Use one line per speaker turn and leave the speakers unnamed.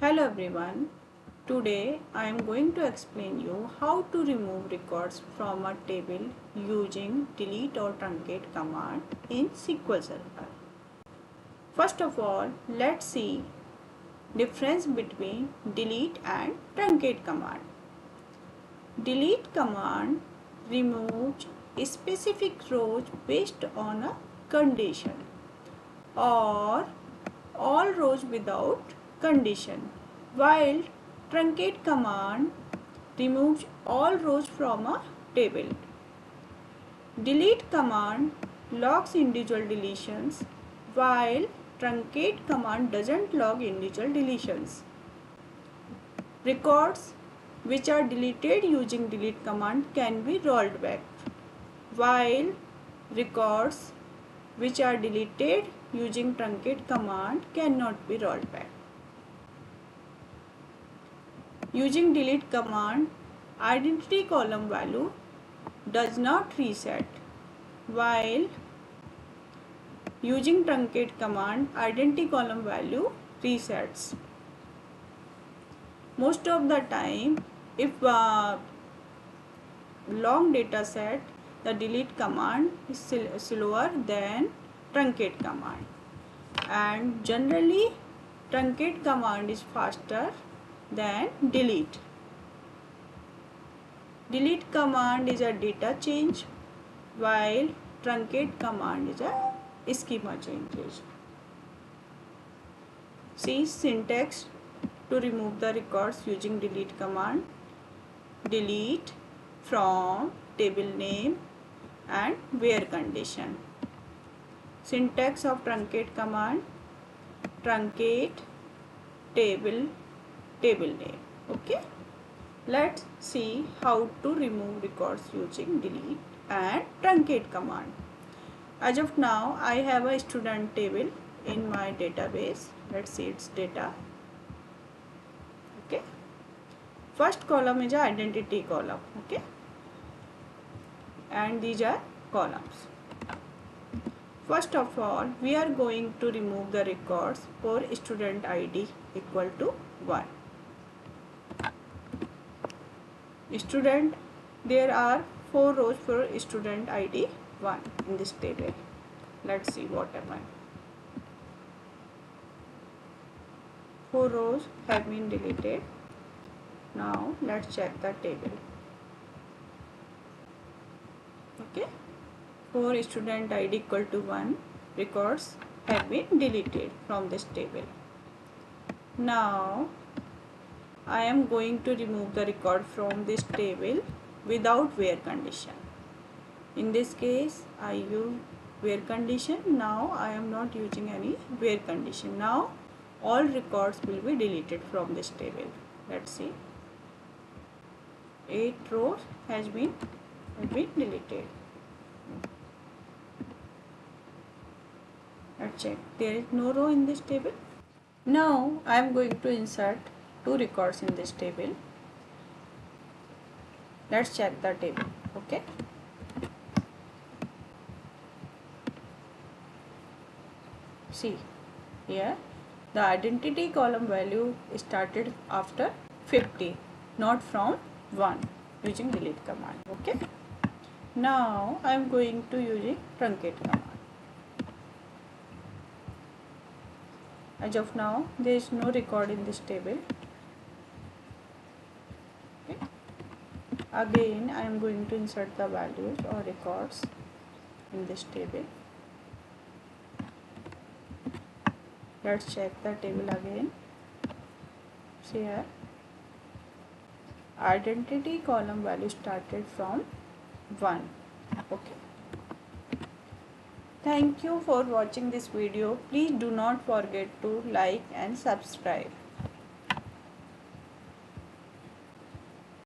Hello everyone. Today I am going to explain you how to remove records from a table using delete or truncate command in SQL Server. First of all, let's see difference between delete and truncate command. Delete command removes specific rows based on a condition or all rows without condition, while truncate command removes all rows from a table. Delete command logs individual deletions, while truncate command doesn't log individual deletions. Records which are deleted using delete command can be rolled back, while records which are deleted using truncate command cannot be rolled back. Using delete command, identity column value does not reset, while using truncate command, identity column value resets. Most of the time, if long data set, the delete command is slower than truncate command, and generally truncate command is faster than delete. Delete command is a data change, while truncate command is a schema changes. See syntax to remove the records using delete command. Delete from table name and where condition. Syntax of truncate command: truncate table name. Okay. Let's see how to remove records using delete and truncate command. As of now, I have a student table in my database. Let's see its data. Okay. First column is identity column. Okay. And these are columns. First of all, we are going to remove the records for student ID equal to 1. Student, there are 4 rows for student ID 1 in this table. Let's see what happened. 4 rows have been deleted. Now let's check the table. Okay, for student ID equal to 1 records have been deleted from this table. Now I am going to remove the record from this table without where condition. In this case, I use where condition. Now I am not using any where condition. Now all records will be deleted from this table. Let's see. 8 rows has been deleted. Let's check. There is no row in this table. Now I am going to insert 2 records in this table. Let's check the table. Okay. See here, the identity column value started after 50, not from 1 using delete command. Okay. Now I am going to using truncate command. As of now, there is no record in this table. Okay. Again, I am going to insert the values or records in this table. Let's check the table again. See here, identity column value started from 1. Okay. Thank you for watching this video. Please do not forget to like and subscribe.